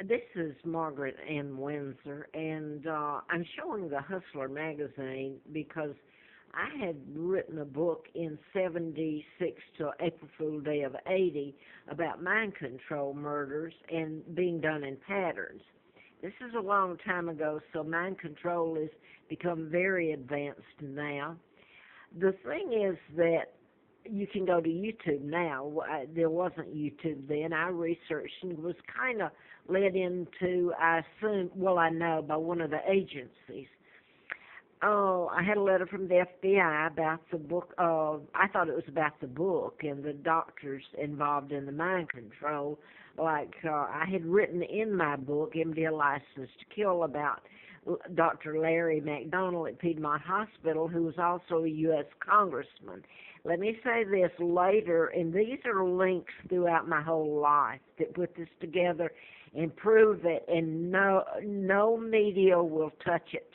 This is Margaret Ann Windsor, and I'm showing the Hustler magazine because I had written a book in 76 to April Fool Day of 80 about mind control murders and being done in patterns. This is a long time ago, so mind control has become very advanced now. The thing is that you can go to YouTube now. There wasn't YouTube then. I researched and was kind of led into, I assume, well, I know, by one of the agencies. Oh, I had a letter from the FBI about the book. I thought it was about the book and the doctors involved in the mind control. Like I had written in my book, MD: A License to Kill, about Dr. Larry McDonald at Piedmont Hospital, who was also a U.S. congressman. Let me say this later, and these are links throughout my whole life that put this together and prove it, and no media will touch it.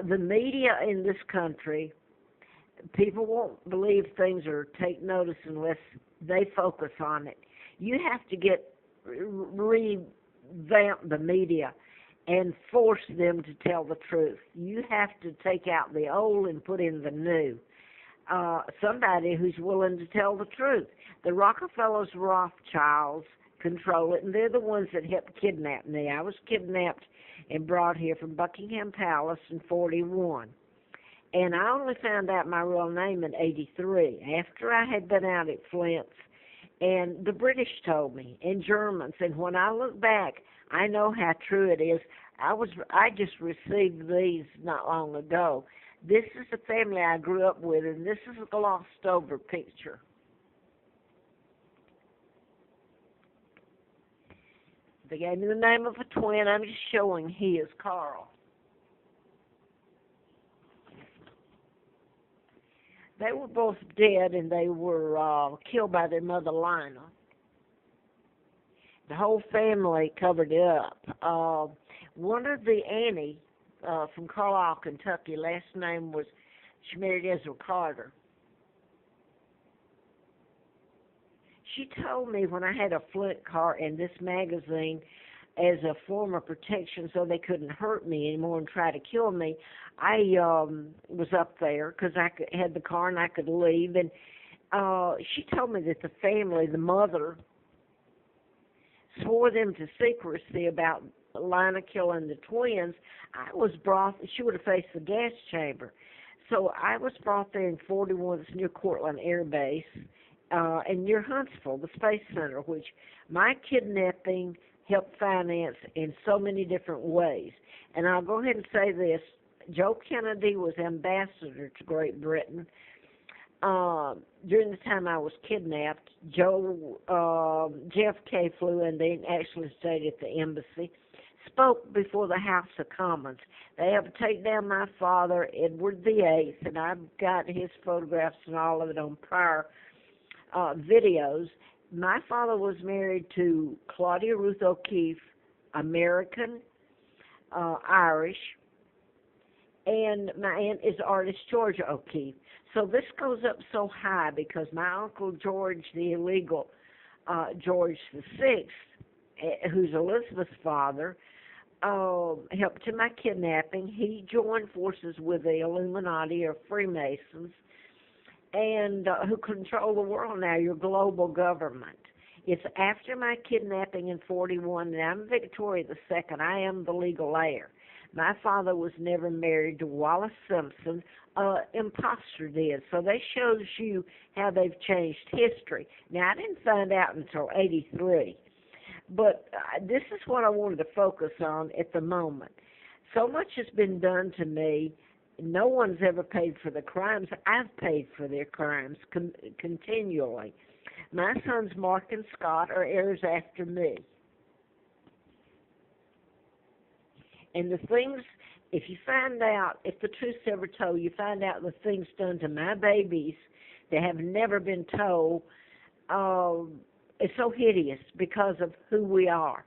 The media in this country, people won't believe things or take notice unless they focus on it. You have to revamp the media and force them to tell the truth. You have to take out the old and put in the new. Somebody who's willing to tell the truth. The Rockefellers, Rothschilds control it, and they're the ones that helped kidnap me. I was kidnapped and brought here from Buckingham Palace in 41. And I only found out my real name in 83, after I had been out at Flint's. And the British told me, and Germans. And when I look back, I know how true it is. I just received these not long ago. This is the family I grew up with, and this is a glossed over picture. They gave me the name of a twin. I'm just showing he is Carl. They were both dead, and they were killed by their mother, Lina. The whole family covered it up. One of the Annie from Carlisle, Kentucky, last name was, she married Ezra Carter. She told me when I had a Flint car in this magazine as a form of protection so they couldn't hurt me anymore and try to kill me, I was up there because had the car and I could leave. And she told me that the family, the mother, swore them to secrecy about Lina killing the twins. She would have faced the gas chamber. So I was brought there in 41, it's near Cortland Air Base, and near Huntsville, the Space Center, which my kidnapping helped finance in so many different ways. And I'll go ahead and say this. Joe Kennedy was ambassador to Great Britain. During the time I was kidnapped, JFK flew in. They actually stayed at the embassy, spoke before the House of Commons. They have to take down my father, Edward VIII, and I've got his photographs and all of it on prior videos. My father was married to Claudia Ruth O'Keefe, American, Irish, and my aunt is artist Georgia O'Keefe. So this goes up so high because my uncle George, the illegal George the Sixth, who's Elizabeth's father, helped in my kidnapping. He joined forces with the Illuminati or Freemasons, and who control the world now, your global government. It's after my kidnapping in 41, and I'm Victoria II. I am the legal heir. My father was never married to Wallace Simpson. Imposter did. So that shows you how they've changed history. Now, I didn't find out until 83. But this is what I wanted to focus on at the moment. So much has been done to me. No one's ever paid for the crimes. I've paid for their crimes continually. My sons, Mark and Scott, are heirs after me. And the things, if you find out, if the truth's ever told, you find out the things done to my babies that have never been told, it's so hideous because of who we are.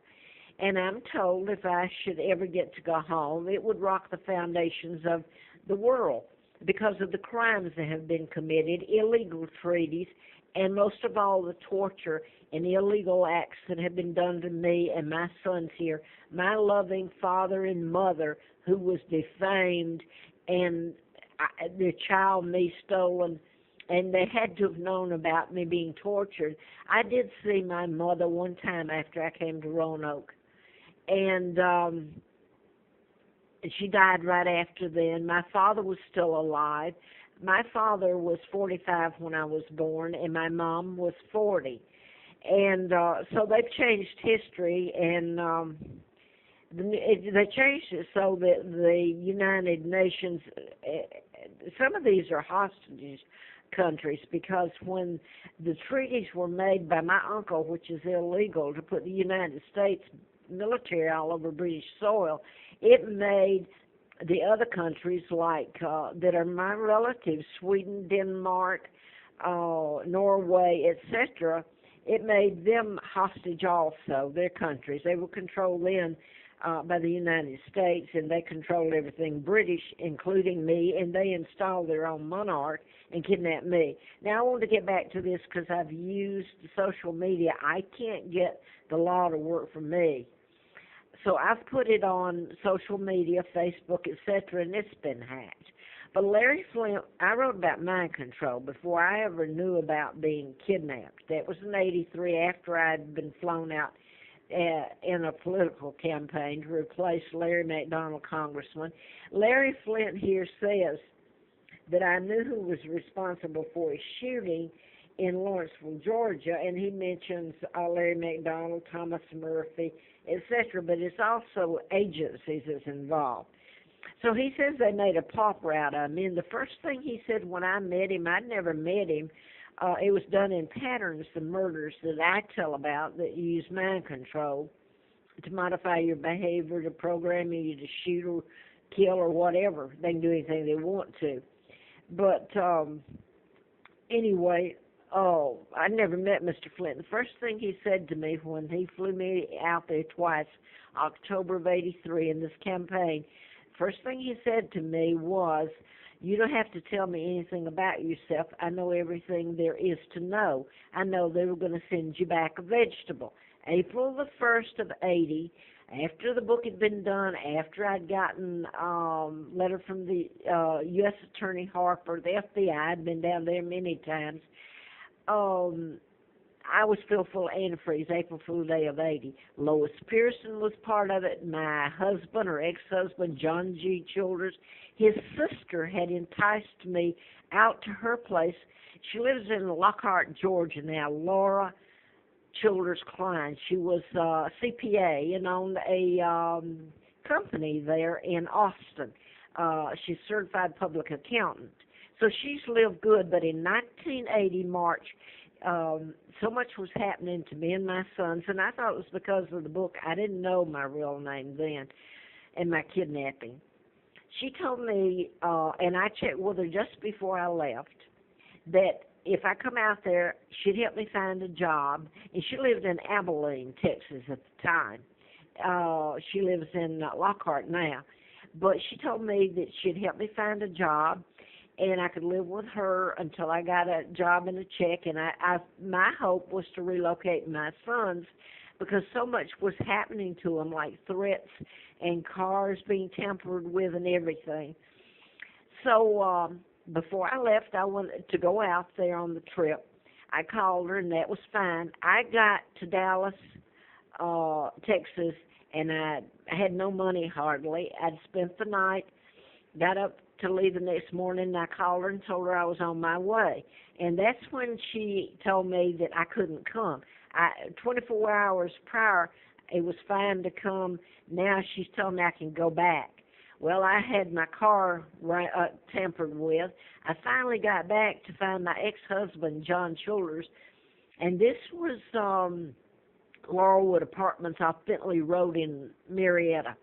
And I'm told if I should ever get to go home, it would rock the foundations of the world because of the crimes that have been committed, illegal treaties, and most of all the torture and illegal acts that have been done to me and my sons here, my loving father and mother who was defamed and their child me stolen, and they had to have known about me being tortured. I did see my mother one time after I came to Roanoke, and she died right after then. My father was still alive. My father was 45 when I was born, and my mom was 40. And so they've changed history, and they changed it so that the United Nations, some of these are hostage countries, because when the treaties were made by my uncle, which is illegal, to put the United States military all over British soil, it made the other countries like that are my relatives, Sweden, Denmark, Norway, etc., it made them hostage also, their countries. They were controlled then by the United States, and they controlled everything British, including me, and they installed their own monarch and kidnapped me. Now, I want to get back to this because I've used social media. I can't get the law to work for me. So I've put it on social media, Facebook, etc., and it's been hacked. But Larry Flint, I wrote about mind control before I ever knew about being kidnapped. That was in '83 after I'd been flown out in a political campaign to replace Larry McDonald, congressman. Larry Flint here says that I knew who was responsible for a shooting in Lawrenceville, Georgia, and he mentions Larry McDonald, Thomas Murphy, etc., but it's also agencies that's involved. So he says they made a pauper out of him. And the first thing he said when I met him, I'd never met him, it was done in patterns, the murders that I tell about that use mind control to modify your behavior, to program you to shoot or kill or whatever. They can do anything they want to. But anyway, I never met Mr. Flint. The first thing he said to me when he flew me out there twice, October of '83 in this campaign, first thing he said to me was, "You don't have to tell me anything about yourself. I know everything there is to know. I know they were going to send you back a vegetable." April the 1st of '80, after the book had been done, after I'd gotten letter from the U.S. Attorney Harper, the FBI, I'd been down there many times, I was still full of antifreeze, April Fool's Day of '80. Lois Pearson was part of it. My husband, or ex-husband, John G. Childers, his sister had enticed me out to her place. She lives in Lockhart, Georgia now, Laura Childers Klein. She was a CPA and owned a company there in Austin. She's a certified public accountant. So she's lived good, but in 1980, March, so much was happening to me and my sons, and I thought it was because of the book. I didn't know my real name then, and my kidnapping. She told me, and I checked with her just before I left, that if I come out there, she'd help me find a job, and she lived in Abilene, Texas at the time. She lives in Lockhart now, but she told me that she'd help me find a job, and I could live with her until I got a job and a check. And my hope was to relocate my sons because so much was happening to them, like threats and cars being tampered with and everything. So before I left, I wanted to go out there on the trip. I called her, and that was fine. I got to Dallas, Texas, and I had no money hardly. I'd spent the night, got up to leave the next morning, and I called her and told her I was on my way. And that's when she told me that I couldn't come. 24 hours prior, it was fine to come. Now she's telling me I can go back. Well, I had my car tampered with. I finally got back to find my ex-husband, John Childers, and this was Laurelwood Apartments off Bentley Road in Marietta.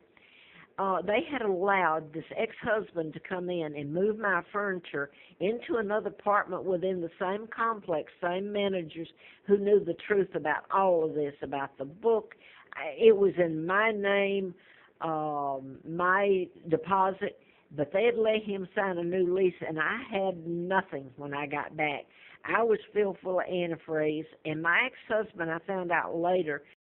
They had allowed this ex-husband to come in and move my furniture into another apartment within the same complex, same managers who knew the truth about all of this, about the book. It was in my name, my deposit, but they had let him sign a new lease, and I had nothing when I got back. I was filled full of antifreeze, and my ex-husband, I found out later,